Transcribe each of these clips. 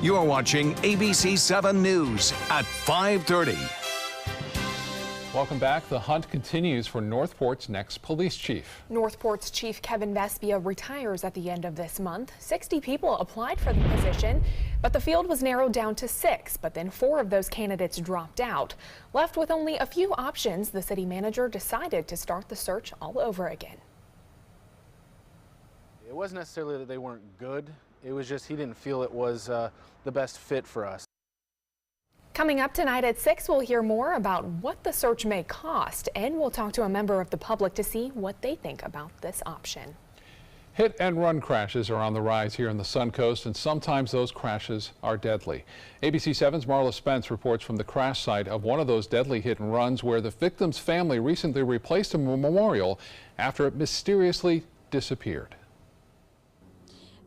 You're watching ABC7 News at 5:30. Welcome back. The hunt continues for Northport's next police chief. Northport's Chief Kevin Vespia retires at the end of this month. 60 people applied for the position, but the field was narrowed down to 6. But then 4 of those candidates dropped out. Left with only a few options, the city manager decided to start the search all over again. It wasn't necessarily that they weren't good. It was just he didn't feel it was the best fit for us. Coming up tonight at 6, we'll hear more about what the search may cost, and we'll talk to a member of the public to see what they think about this option. Hit and run crashes are on the rise here on the Suncoast, and sometimes those crashes are deadly. ABC7's Marla Spence reports from the crash site of one of those deadly hit and runs where the victim's family recently replaced a memorial after it mysteriously disappeared.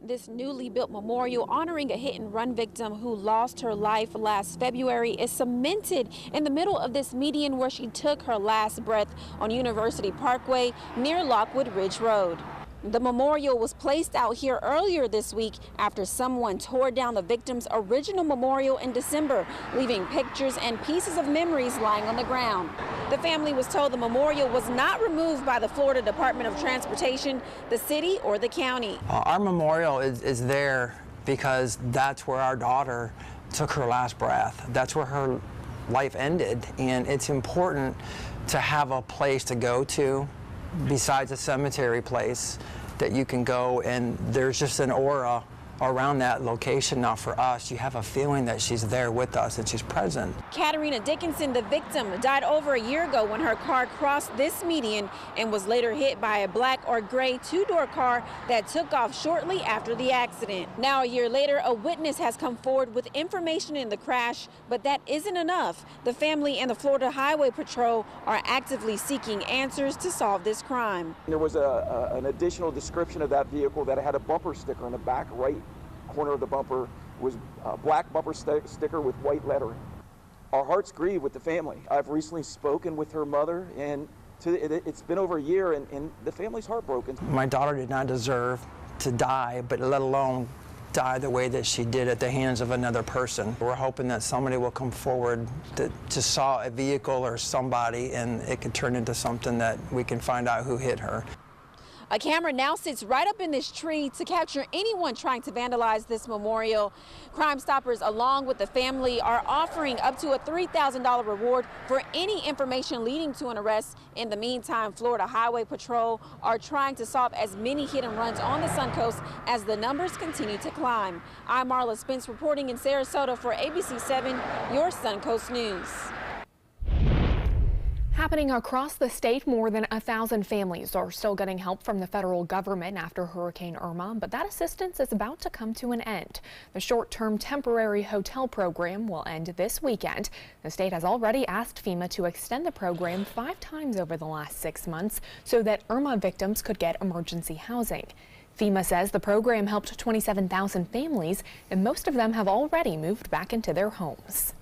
This newly built memorial honoring a hit-and-run victim who lost her life last February is cemented in the middle of this median where she took her last breath on University Parkway near Lockwood Ridge Road. The memorial was placed out here earlier this week after someone tore down the victim's original memorial in December, leaving pictures and pieces of memories lying on the ground. The family was told the memorial was not removed by the Florida Department of Transportation, the city, or the county. Our memorial is there because that's where our daughter took her last breath. That's where her life ended, and it's important to have a place to go to besides a cemetery place that you can go, and there's just an aura around that location. Now for us, you have a feeling that she's there with us and she's present. Katarina Dickinson, the victim, died over a year ago when her car crossed this median and was later hit by a black or gray 2-door car that took off shortly after the accident. Now a year later, a witness has come forward with information in the crash, but that isn't enough. The family and the Florida Highway Patrol are actively seeking answers to solve this crime. There was an additional description of that vehicle that had a bumper sticker in the back right corner of the bumper. It was a black bumper sticker with white lettering. Our hearts grieve with the family. I've recently spoken with her mother, and it's been over a year, and the family's heartbroken. My daughter did not deserve to die, but let alone die the way that she did at the hands of another person. We're hoping that somebody will come forward that just saw a vehicle or somebody, and it could turn into something that we can find out who hit her. A camera now sits right up in this tree to capture anyone trying to vandalize this memorial. Crime Stoppers, along with the family, are offering up to a $3,000 reward for any information leading to an arrest. In the meantime, Florida Highway Patrol are trying to solve as many hit and runs on the Suncoast as the numbers continue to climb. I'm Marla Spence reporting in Sarasota for ABC7, your Suncoast News. Happening across the state, more than 1,000 families are still getting help from the federal government after Hurricane Irma, but that assistance is about to come to an end. The short-term temporary hotel program will end this weekend. The state has already asked FEMA to extend the program 5 times over the last 6 months so that Irma victims could get emergency housing. FEMA says the program helped 27,000 families, and most of them have already moved back into their homes.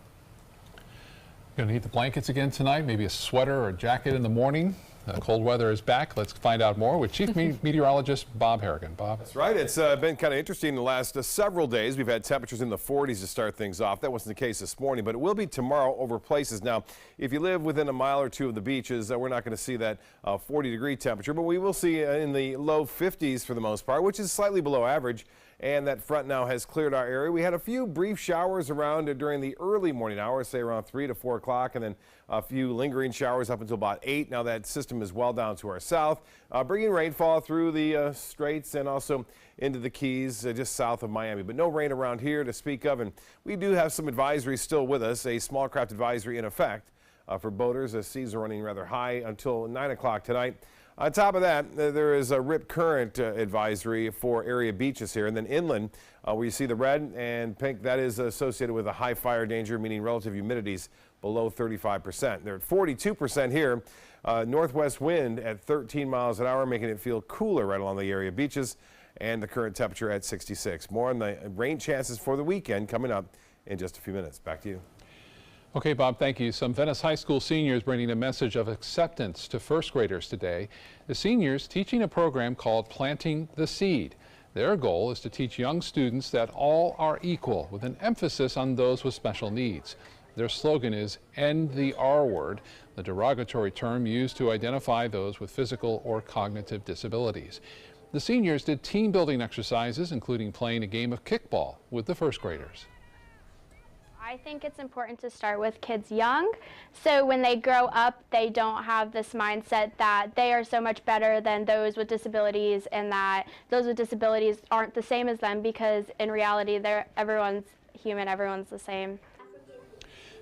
Going to need the blankets again tonight, maybe a sweater or a jacket in the morning. Cold weather is back. Let's find out more with Chief Meteorologist Bob Harrigan. Bob. That's right. It's been kind of interesting the last several days. We've had temperatures in the 40s to start things off. That wasn't the case this morning, but it will be tomorrow over places. Now, if you live within a mile or two of the beaches, we're not going to see that 40-degree temperature, but we will see in the low 50s for the most part, which is slightly below average. And that front now has cleared our area. We had a few brief showers around during the early morning hours, say around 3 to 4 o'clock, and then a few lingering showers up until about 8. Now that system is well down to our south, bringing rainfall through the Straits and also into the Keys just south of Miami. But no rain around here to speak of, and we do have some advisories still with us, a small craft advisory in effect for boaters. The seas are running rather high until 9 o'clock tonight. On top of that, there is a rip current advisory for area beaches here, and then inland where you see the red and pink, that is associated with a high fire danger, meaning relative humidities below 35%. They're at 42% here. Northwest wind at 13 miles an hour, making it feel cooler right along the area beaches, and the current temperature at 66. More on the rain chances for the weekend coming up in just a few minutes. Back to you. Okay, Bob, thank you. Some Venice High School seniors bringing a message of acceptance to first graders today. The seniors teaching a program called Planting the Seed. Their goal is to teach young students that all are equal, with an emphasis on those with special needs. Their slogan is "End the R word," the derogatory term used to identify those with physical or cognitive disabilities. The seniors did team building exercises, including playing a game of kickball with the first graders. I think it's important to start with kids young, so when they grow up, they don't have this mindset that they are so much better than those with disabilities, and that those with disabilities aren't the same as them, because in reality, everyone's human, everyone's the same.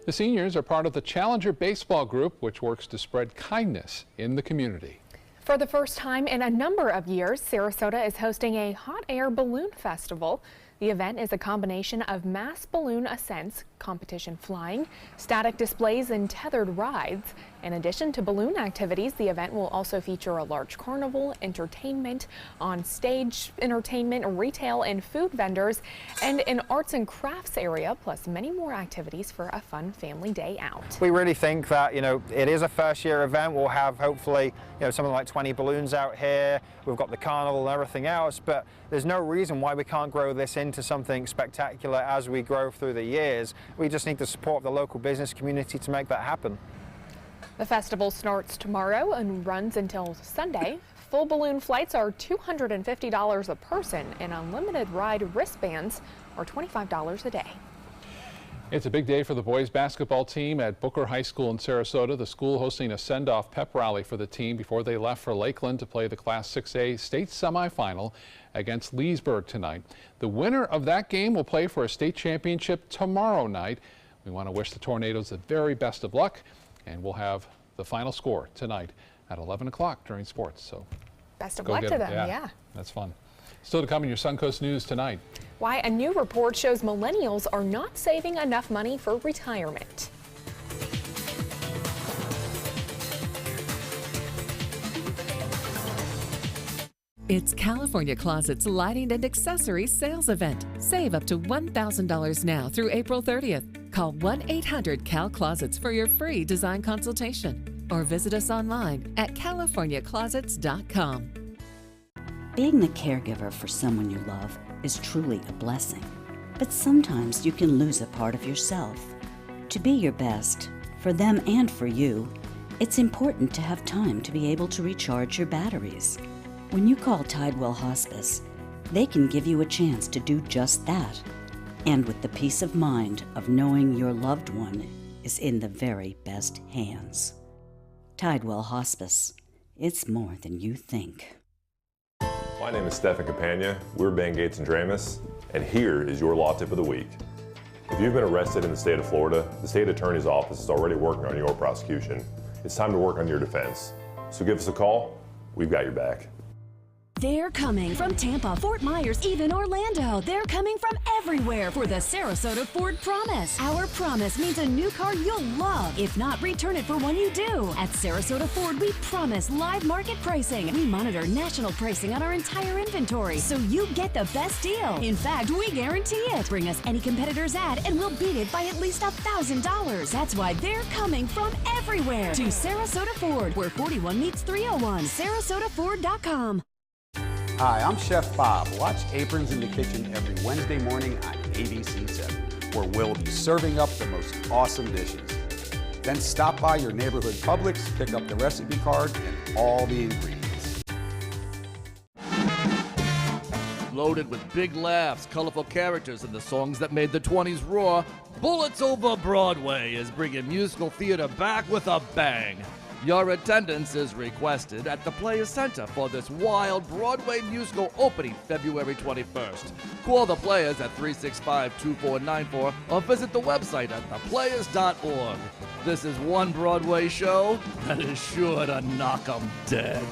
The seniors are part of the Challenger Baseball Group, which works to spread kindness in the community. For the first time in a number of years, Sarasota is hosting a hot air balloon festival. The event is a combination of mass balloon ascents, competition flying, static displays, and tethered rides. In addition to balloon activities, the event will also feature a large carnival, entertainment, on-stage entertainment, retail and food vendors, and an arts and crafts area, plus many more activities for a fun family day out. We really think that, it is a first-year event. We'll have hopefully, something like 20 balloons out here. We've got the carnival and everything else, but there's no reason why we can't grow this into something spectacular as we grow through the years. We just need the support of the local business community to make that happen. The festival starts tomorrow and runs until Sunday. Full balloon flights are $250 a person, and unlimited ride wristbands are $25 a day. It's a big day for the boys basketball team at Booker High School in Sarasota. The school hosting a send-off pep rally for the team before they left for Lakeland to play the Class 6A state semifinal against Leesburg tonight. The winner of that game will play for a state championship tomorrow night. We want to wish the Tornadoes the very best of luck, and we'll have the final score tonight at 11 o'clock during sports. So best of luck to them. Yeah, that's fun. Still to come in your Suncoast News tonight. Why a new report shows millennials are not saving enough money for retirement. It's California Closet's Lighting and Accessories Sales Event. Save up to $1,000 now through April 30th. Call 1-800-CAL-CLOSETS for your free design consultation, or visit us online at californiaclosets.com. Being the caregiver for someone you love is truly a blessing, but sometimes you can lose a part of yourself. To be your best, for them and for you, it's important to have time to be able to recharge your batteries. When you call Tidewell Hospice, they can give you a chance to do just that, and with the peace of mind of knowing your loved one is in the very best hands. Tidewell Hospice. It's more than you think. My name is Stephen Campagna. We're Ben Gates and Dramus, and here is your law tip of the week. If you've been arrested in the state of Florida, the state attorney's office is already working on your prosecution. It's time to work on your defense. So give us a call. We've got your back. They're coming from Tampa, Fort Myers, even Orlando. They're coming from everywhere for the Sarasota Ford Promise. Our promise means a new car you'll love. If not, return it for one you do. At Sarasota Ford, we promise live market pricing. We monitor national pricing on our entire inventory, so you get the best deal. In fact, we guarantee it. Bring us any competitor's ad, and we'll beat it by at least $1,000. That's why they're coming from everywhere to Sarasota Ford, where 41 meets 301. SarasotaFord.com. Hi, I'm Chef Bob. Watch Aprons in the Kitchen every Wednesday morning on ABC7, where we'll be serving up the most awesome dishes. Then stop by your neighborhood Publix, pick up the recipe card and all the ingredients. Loaded with big laughs, colorful characters, and the songs that made the 20s roar, Bullets Over Broadway is bringing musical theater back with a bang. Your attendance is requested at the Players Center for this wild Broadway musical opening February 21st. Call the Players at 365-2494 or visit the website at theplayers.org. This is one Broadway show that is sure to knock 'em dead.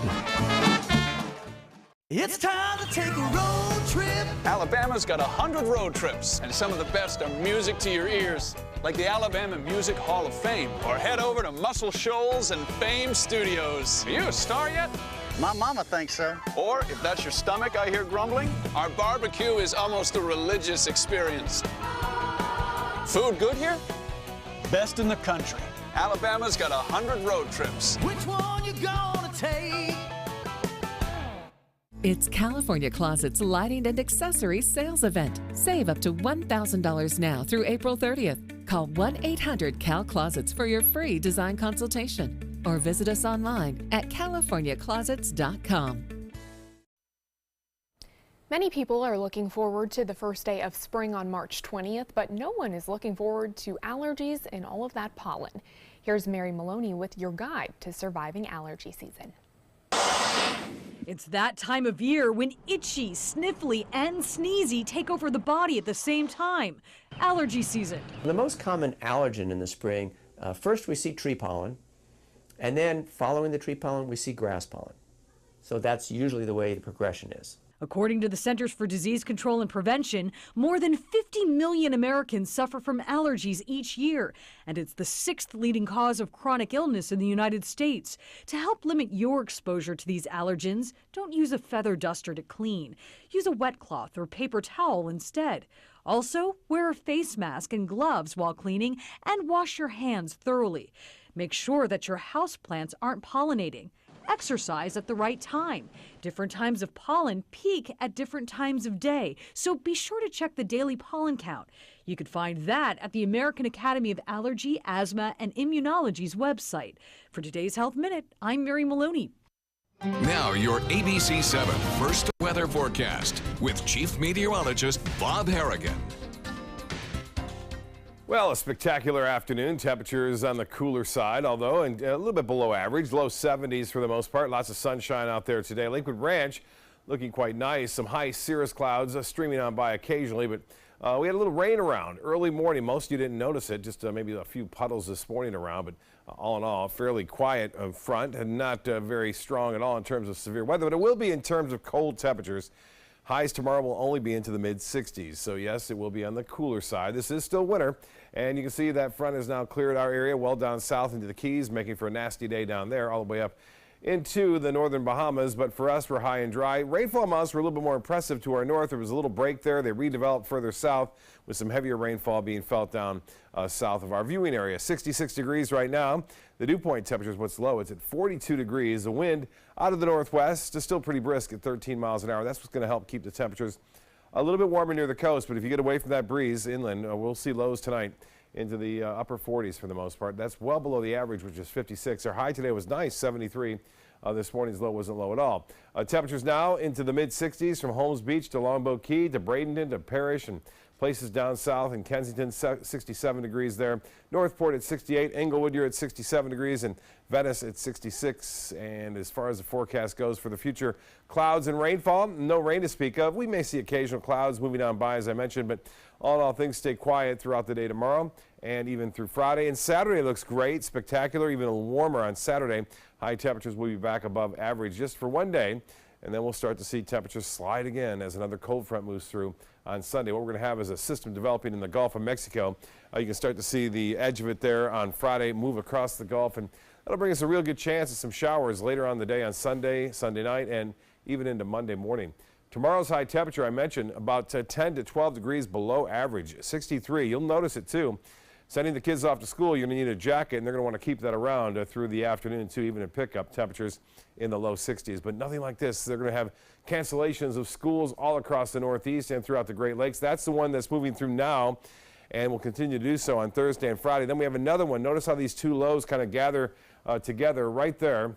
It's time to take a road trip. Alabama's got 100 road trips, and some of the best are music to your ears, like the Alabama Music Hall of Fame. Or head over to Muscle Shoals and Fame Studios. Are you a star yet? My mama thinks so. Or, if that's your stomach I hear grumbling, our barbecue is almost a religious experience. Food good here? Best in the country. Alabama's got 100 road trips. Which one you gonna take? It's California Closet's lighting and accessories sales event. Save up to $1,000 now through April 30th. Call 1-800-CAL-CLOSETS for your free design consultation or visit us online at californiaclosets.com. Many people are looking forward to the first day of spring on March 20th, but no one is looking forward to allergies and all of that pollen. Here's Mary Maloney with your guide to surviving allergy season. It's that time of year when itchy, sniffly, and sneezy take over the body at the same time. Allergy season. The most common allergen in the spring, first we see tree pollen, and then following the tree pollen we see grass pollen. So that's usually the way the progression is. According to the Centers for Disease Control and Prevention, more than 50 million Americans suffer from allergies each year, and it's the 6th leading cause of chronic illness in the United States. To help limit your exposure to these allergens, don't use a feather duster to clean. Use a wet cloth or paper towel instead. Also, wear a face mask and gloves while cleaning and wash your hands thoroughly. Make sure that your houseplants aren't pollinating. Exercise at the right time. Different times of pollen peak at different times of day, so be sure to check the daily pollen count. You can find that at the American Academy of Allergy, Asthma, and Immunology's website. For today's Health Minute, I'm Mary Maloney. Now your ABC7 first weather forecast with Chief Meteorologist Bob Harrigan. Well, a spectacular afternoon. Temperatures on the cooler side, although and a little bit below average. Low 70s for the most part. Lots of sunshine out there today. Lakewood Ranch looking quite nice. Some high cirrus clouds streaming on by occasionally, but we had a little rain around early morning. Most of you didn't notice it, just maybe a few puddles this morning around, but all in all, fairly quiet front and not very strong at all in terms of severe weather, but it will be in terms of cold temperatures. Highs tomorrow will only be into the mid-60s, so yes, it will be on the cooler side. This is still winter, and you can see that front has now cleared our area well down south into the Keys, making for a nasty day down there, all the way up into the northern Bahamas. But for us, we're high and dry. Rainfall amounts were a little bit more impressive to our north. There was a little break there. They redeveloped further south with some heavier rainfall being felt down south of our viewing area. 66 degrees right now. The dew point temperature is what's low. It's at 42 degrees. The wind out of the northwest is still pretty brisk at 13 miles an hour. That's what's going to help keep the temperatures a little bit warmer near the coast. But if you get away from that breeze inland, we'll see lows tonight into the upper 40s for the most part. That's well below the average, which is 56. Our high today was nice, 73. This morning's low wasn't low at all. Temperatures now into the mid-60s from Holmes Beach to Longboat Key to Bradenton to Parrish and places down south in Kensington, 67 degrees there. Northport at 68, Englewood you're at 67 degrees, and Venice at 66. And as far as the forecast goes for the future, clouds and rainfall, no rain to speak of. We may see occasional clouds moving on by, as I mentioned, but all in all, things stay quiet throughout the day tomorrow and even through Friday. And Saturday looks great, spectacular, even a little warmer on Saturday. High temperatures will be back above average just for one day, and then we'll start to see temperatures slide again as another cold front moves through on Sunday. What we're going to have is a system developing in the Gulf of Mexico. You can start to see the edge of it there on Friday move across the Gulf, and that'll bring us a real good chance of some showers later on the day on Sunday, Sunday night, and even into Monday morning. Tomorrow's high temperature, I mentioned, about 10 to 12 degrees below average, 63. You'll notice it too. Sending the kids off to school, you're going to need a jacket, and they're going to want to keep that around through the afternoon too, even in pickup. Temperatures in the low 60s, but nothing like this. They're going to have cancellations of schools all across the Northeast and throughout the Great Lakes. That's the one that's moving through now and will continue to do so on Thursday and Friday. Then we have another one. Notice how these two lows kind of gather together right there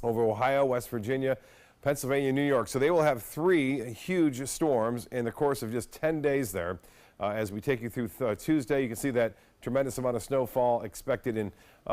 over Ohio, West Virginia, Pennsylvania, New York. So they will have 3 huge storms in the course of just 10 days there. As we take you through Tuesday, you can see that tremendous amount of snowfall expected in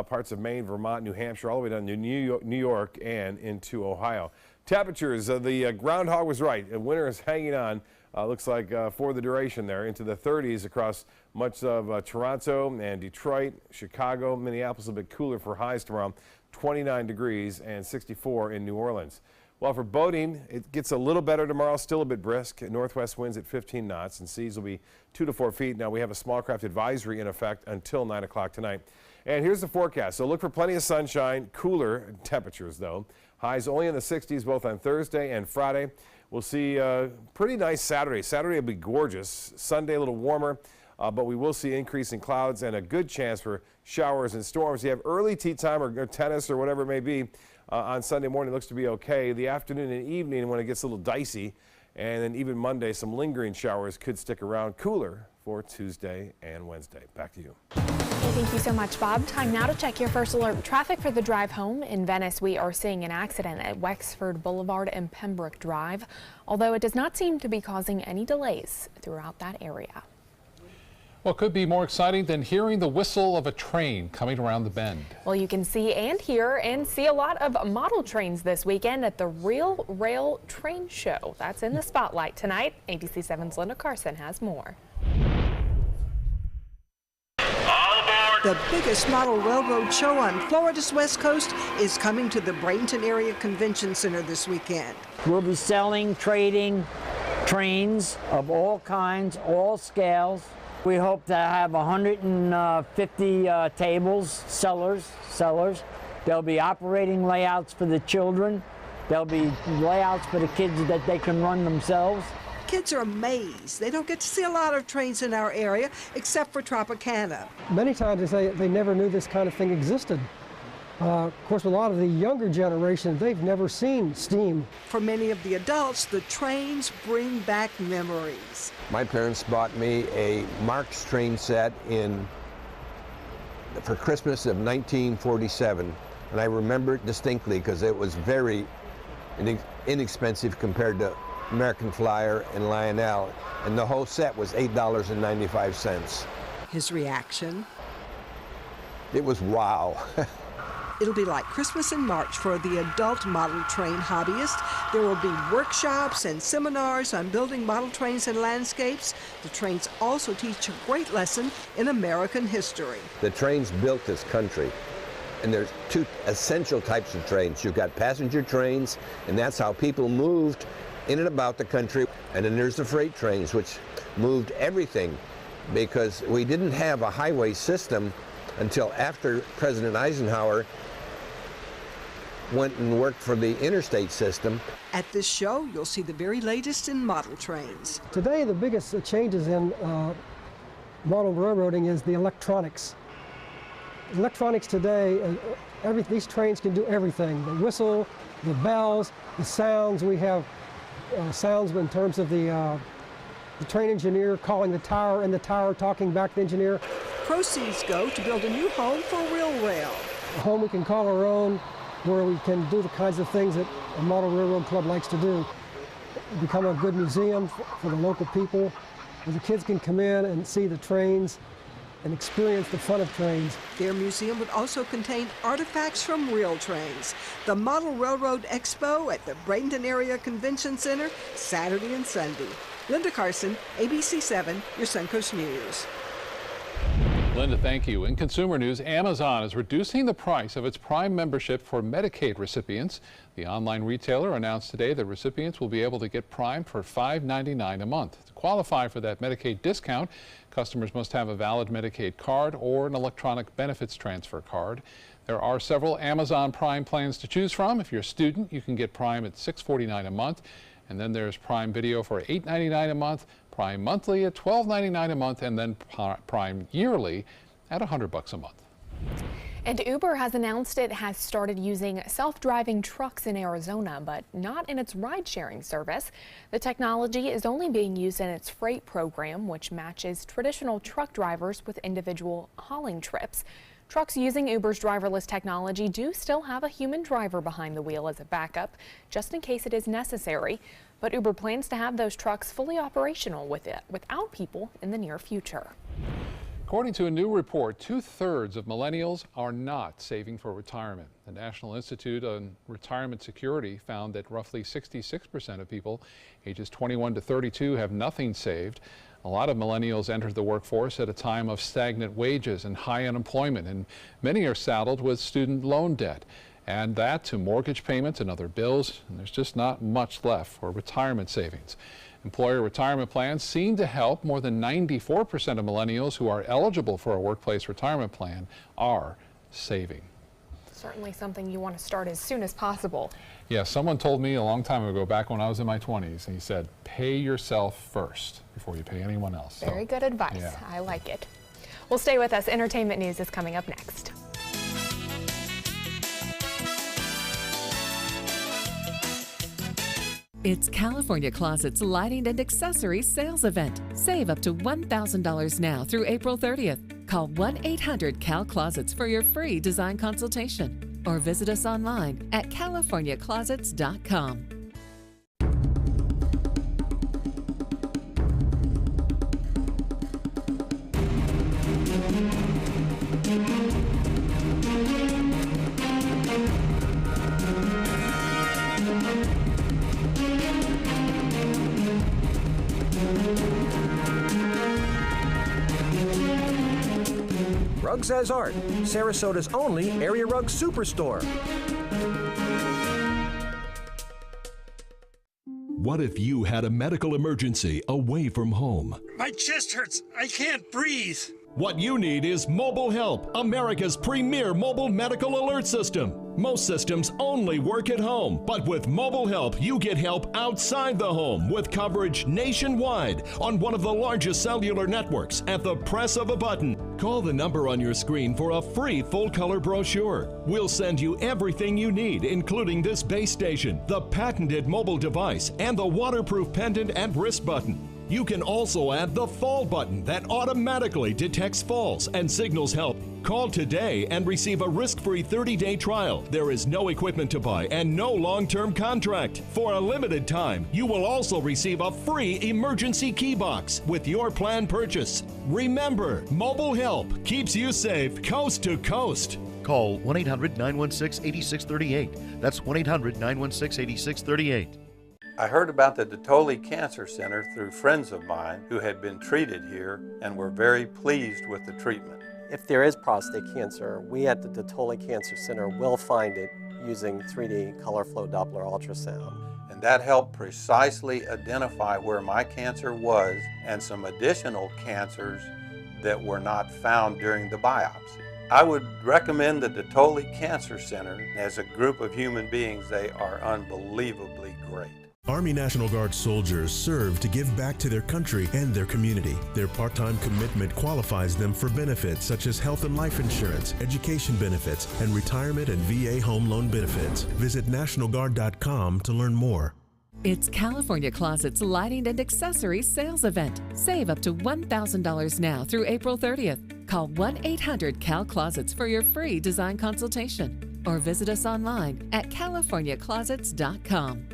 parts of Maine, Vermont, New Hampshire, all the way down to New York and into Ohio. Temperatures, the groundhog was right. Winter is hanging on, looks like for the duration there, into the 30s across much of Toronto and Detroit, Chicago, Minneapolis, a bit cooler for highs tomorrow, 29 degrees and 64 in New Orleans. Well, for boating, it gets a little better tomorrow, still a bit brisk. Northwest winds at 15 knots, and seas will be 2 to 4 feet. Now, we have a small craft advisory in effect until 9 o'clock tonight. And here's the forecast. So look for plenty of sunshine, cooler temperatures, though. Highs only in the 60s both on Thursday and Friday. We'll see pretty nice Saturday. Saturday will be gorgeous. Sunday a little warmer. but we will see increasing clouds and a good chance for showers and storms. You have early tea time or tennis or whatever it may be on Sunday morning. Looks to be okay. The afternoon and evening when it gets a little dicey, and then even Monday, some lingering showers could stick around. Cooler for Tuesday and Wednesday. Back to you. Thank you so much, Bob. Time now to check your first alert traffic for the drive home. In Venice, we are seeing an accident at Wexford Boulevard and Pembroke Drive, although it does not seem to be causing any delays throughout that area. What could be more exciting than hearing the whistle of a train coming around the bend? Well, you can see and hear and see a lot of model trains this weekend at the Real Rail Train Show. That's in the spotlight tonight. ABC7's Linda Carson has more. The biggest model railroad show on Florida's West Coast is coming to the Bradenton Area Convention Center this weekend. We'll be selling, trading trains of all kinds, all scales. We hope to have 150 tables, sellers. There'll be operating layouts for the children. There'll be layouts for the kids that they can run themselves. Kids are amazed. They don't get to see a lot of trains in our area, except for Tropicana. Many times they say they never knew this kind of thing existed. Of course, a lot of the younger generation, they've never seen steam. For many of the adults, the trains bring back memories. My parents bought me a Marx train set for Christmas of 1947, and I remember it distinctly because it was very inexpensive compared to American Flyer and Lionel, and the whole set was $8.95. His reaction? It was wow. It'll be like Christmas in March for the adult model train hobbyist. There will be workshops and seminars on building model trains and landscapes. The trains also teach a great lesson in American history. The trains built this country, and there's two essential types of trains. You've got passenger trains, and that's how people moved in and about the country. And then there's the freight trains, which moved everything, because we didn't have a highway system until after President Eisenhower went and worked for the interstate system. At this show, you'll see the very latest in model trains. Today, the biggest changes in model railroading is the electronics. Electronics today, these trains can do everything. The whistle, the bells, the sounds. We have sounds in terms of the train engineer calling the tower and the tower talking back to the engineer. Proceeds go to build a new home for Real Rail. A home we can call our own, where we can do the kinds of things that a model railroad club likes to do. Become a good museum for the local people, where the kids can come in and see the trains and experience the fun of trains. Their museum would also contain artifacts from real trains. The Model Railroad Expo at the Bradenton Area Convention Center, Saturday and Sunday. Linda Carson, ABC7, your Suncoast News. Linda, thank you. In consumer news, Amazon is reducing the price of its Prime membership for Medicaid recipients. The online retailer announced today that recipients will be able to get Prime for $5.99 a month. To qualify for that Medicaid discount, customers must have a valid Medicaid card or an electronic benefits transfer card. There are several Amazon Prime plans to choose from. If you're a student, you can get Prime at $6.49 a month. And then there's Prime Video for $8.99 a month, Prime Monthly at $12.99 a month, and then Prime Yearly at $100 a month. And Uber has announced it has started using self-driving trucks in Arizona, but not in its ride-sharing service. The technology is only being used in its freight program, which matches traditional truck drivers with individual hauling trips. Trucks using Uber's driverless technology do still have a human driver behind the wheel as a backup, just in case it is necessary. But Uber plans to have those trucks fully operational without people in the near future. According to a new report, 2/3 of millennials are not saving for retirement. The National Institute on Retirement Security found that roughly 66% of people ages 21 to 32 have nothing saved. A lot of millennials entered the workforce at a time of stagnant wages and high unemployment, and many are saddled with student loan debt. Add that to mortgage payments and other bills, and there's just not much left for retirement savings. Employer retirement plans seem to help. More than 94% of millennials who are eligible for a workplace retirement plan are saving. Certainly something you want to start as soon as possible. Yeah, someone told me a long time ago, back when I was in my 20s, and he said, pay yourself first before you pay anyone else. Very good advice. Yeah. I like it. Well, stay with us. Entertainment news is coming up next. It's California Closet's Lighting and Accessories Sales Event. Save up to $1,000 now through April 30th. Call 1-800-CAL-CLOSETS for your free design consultation or visit us online at californiaclosets.com. Rugs as Art, Sarasota's only area rug superstore. What if you had a medical emergency away from home? My chest hurts. I can't breathe. What you need is Mobile Help, America's premier mobile medical alert system. Most systems only work at home, but with Mobile Help, you get help outside the home with coverage nationwide on one of the largest cellular networks at the press of a button. Call the number on your screen for a free full-color brochure. We'll send you everything you need, including this base station, the patented mobile device, and the waterproof pendant and wrist button. You can also add the fall button that automatically detects falls and signals help. Call today and receive a risk-free 30-day trial. There is no equipment to buy and no long-term contract. For a limited time, you will also receive a free emergency key box with your plan purchase. Remember, Mobile Help keeps you safe coast to coast. Call 1-800-916-8638. That's 1-800-916-8638. I heard about the Detoli Cancer Center through friends of mine who had been treated here and were very pleased with the treatment. If there is prostate cancer, we at the Detoli Cancer Center will find it using 3D color flow Doppler ultrasound. And that helped precisely identify where my cancer was and some additional cancers that were not found during the biopsy. I would recommend the Detoli Cancer Center. As a group of human beings, they are unbelievably great. Army National Guard soldiers serve to give back to their country and their community. Their part-time commitment qualifies them for benefits such as health and life insurance, education benefits, and retirement and VA home loan benefits. Visit NationalGuard.com to learn more. It's California Closet's Lighting and Accessories Sales Event. Save up to $1,000 now through April 30th. Call 1-800-CAL-CLOSETS for your free design consultation or visit us online at californiaclosets.com.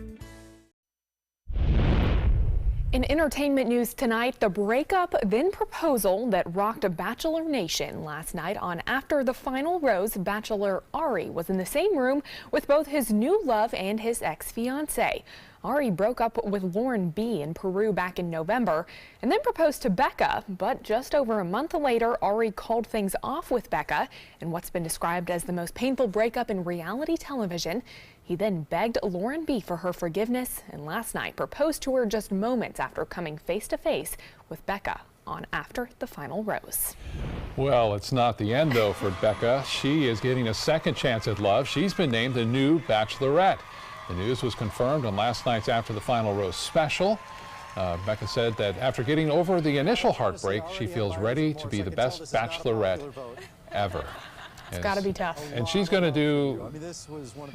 In entertainment news tonight, the breakup then proposal that rocked Bachelor Nation last night on After the Final Rose. Bachelor Ari was in the same room with both his new love and his ex-fiancée. Ari broke up with Lauren B. in Peru back in November and then proposed to Becca, but just over a month later, Ari called things off with Becca in what's been described as the most painful breakup in reality television. He then begged Lauren B. for her forgiveness and last night proposed to her just moments after coming face-to-face with Becca on After the Final Rose. Well, it's not the end, though, for Becca. She is getting a second chance at love. She's been named the new Bachelorette. The news was confirmed on last night's After the Final Rose special. Becca said that after getting over the initial heartbreak, she feels ready to be the best Bachelorette ever. It's got to be tough. And she's going to do,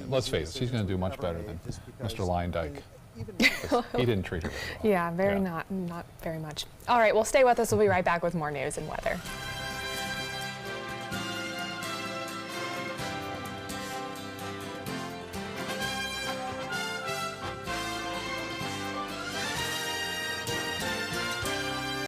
let's face it, she's going to do much better than Mr. Lyndike. He didn't treat her very well. Yeah, not very much. All right, well, stay with us. We'll be right back with more news and weather.